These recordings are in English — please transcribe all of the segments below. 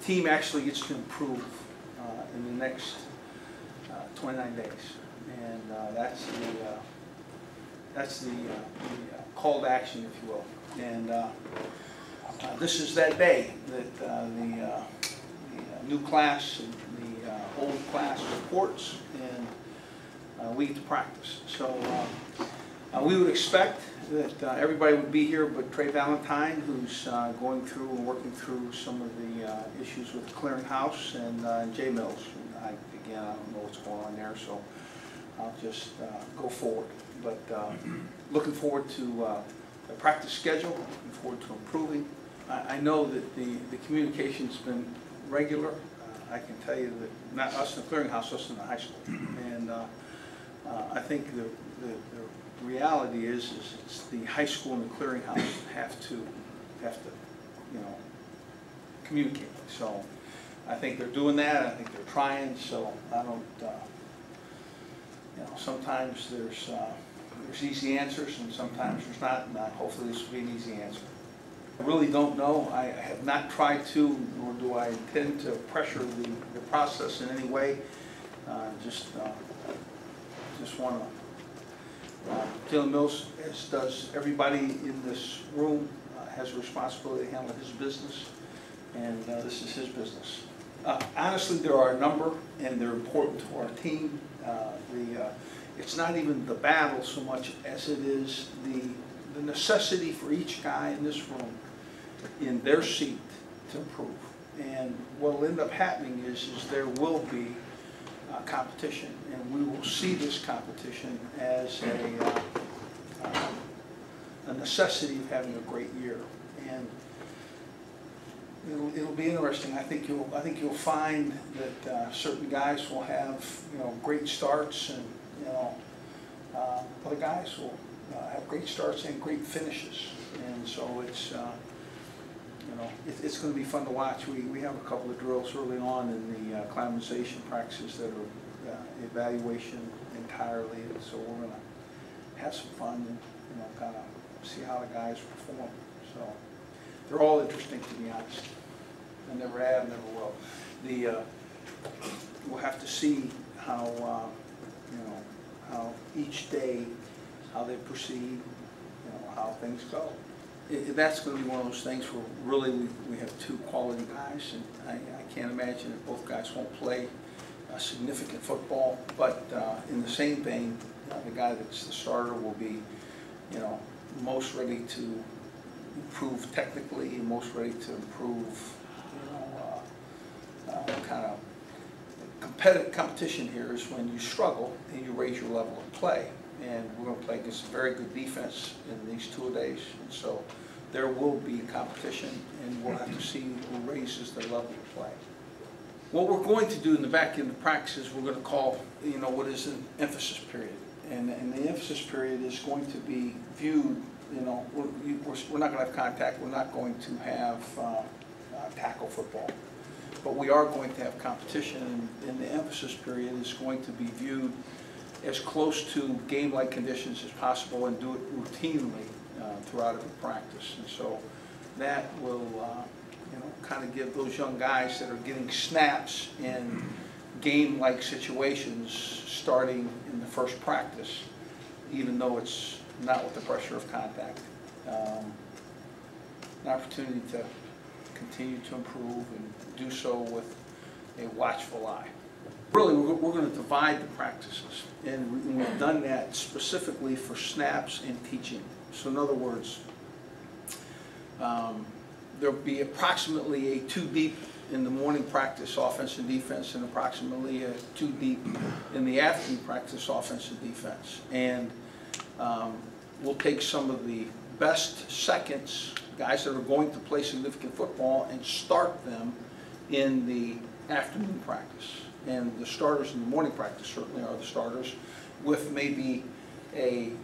team actually gets to improve in the next 29 days, and that's the call to action, if you will. And this is that day that the new class and the old class reports, and we get to practice. So we would expect that everybody would be here but Trey Valentine, who's going through and working through some of the issues with the clearinghouse, and Jay Mills. Again, I don't know what's going on there, so I'll just go forward. But looking forward to the practice schedule, looking forward to improving. I know that the communication's been regular. I can tell you that not us in the clearinghouse, us in the high school. And I think the reality is it's the high school and the clearinghouse have to communicate. So I think they're doing that. I think they're trying. So I don't, sometimes there's easy answers and sometimes there's not. And hopefully this will be an easy answer. I really don't know. I have not tried to, nor do I intend to pressure the process in any way. Just want to. Dylan Mills, as does everybody in this room, has a responsibility to handle his business, and this is his business. Honestly, there are a number, and they're important to our team. It's not even the battle so much as it is the necessity for each guy in this room, in their seat, to improve. And what will end up happening is there will be competition, and we will see this competition as a necessity of having a great year. And it'll be interesting. I think you'll find that certain guys will have great starts, and other guys will have great starts and great finishes. And so it's going to be fun to watch. We have a couple of drills early on in the acclimatization practices that are evaluation entirely, and so we're going to have some fun and kind of see how the guys perform. So they're all interesting, to be honest. I never have, never will. We'll have to see how how each day, how they proceed, how things go. That's going to be one of those things where really we have two quality guys, and I can't imagine that both guys won't play significant football, but in the same vein, the guy that's the starter will be, most ready to improve technically, and most ready to improve, kind of competition here is when you struggle and you raise your level of play. And we're going to play against a very good defense in these 2 days, and so there will be competition, and we'll have to see who raises their level of play. What we're going to do in the back end of practice is we're going to call, what is an emphasis period, and the emphasis period is going to be viewed. We're not going to have contact. We're not going to have tackle football, but we are going to have competition, and the emphasis period is going to be viewed as close to game-like conditions as possible, and do it routinely throughout every practice. And so that will, kind of give those young guys that are getting snaps in game-like situations starting in the first practice, even though it's not with the pressure of contact, an opportunity to continue to improve and do so with a watchful eye. Really, we're going to divide the practices, and we've done that specifically for snaps and teaching. So in other words, there'll be approximately a 2 deep in the morning practice, offense and defense, and approximately a 2 deep in the afternoon practice, offense and defense. And we'll take some of the best seconds, guys that are going to play significant football, and start them in the afternoon practice. And the starters in the morning practice certainly are the starters, with maybe an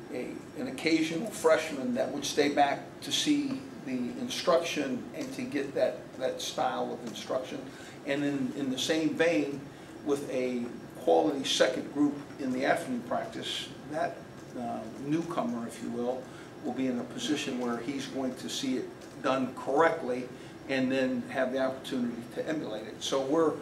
occasional freshman that would stay back to see the instruction and to get that style of instruction. And then in the same vein, with a quality second group in the afternoon practice, that newcomer, if you will be in a position where he's going to see it done correctly and then have the opportunity to emulate it. So we're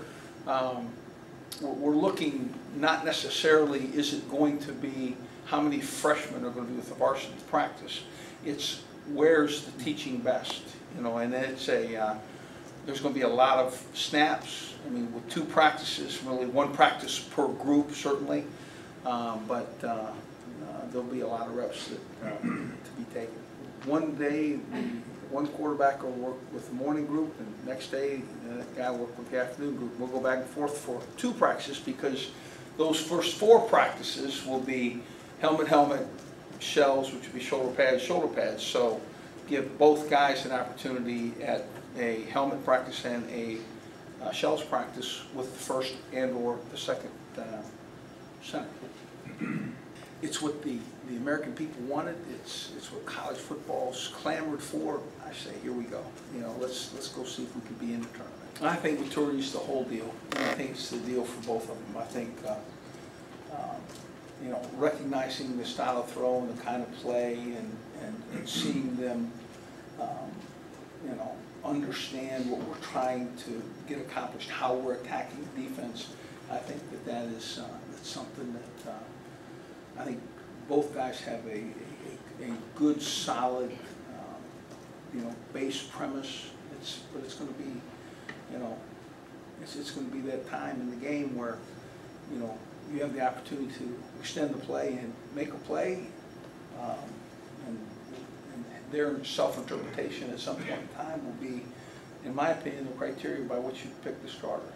looking not necessarily is it going to be how many freshmen are going to be with the varsity practice. It's where's the teaching best, you know, and then it's there's going to be a lot of snaps. I mean, with 2 practices, really 1 practice per group certainly, but there'll be a lot of reps that, to be taken. One day, one quarterback will work with the morning group, and the next day, that guy will work with the afternoon group. We'll go back and forth for 2 practices because those first 4 practices will be helmet, shells, which will be shoulder pads. So give both guys an opportunity at a helmet practice and a shells practice with the first and or the second center. It's what the American people wanted. It's what college football's clamored for. I say, here we go. You know, let's go see if we can be in the tournament. And I think maturity's the whole deal. And I think it's the deal for both of them. I think you know, recognizing the style of throw and the kind of play, and seeing them, you know, understand what we're trying to get accomplished, how we're attacking the defense. I think that is that's something that I think both guys have a good, solid, you know, base premise. But it's going to be, you know, it's going to be that time in the game where, you know, you have the opportunity to extend the play and make a play, and their self-interpretation at some point in time will be, in my opinion, the criteria by which you pick the starter.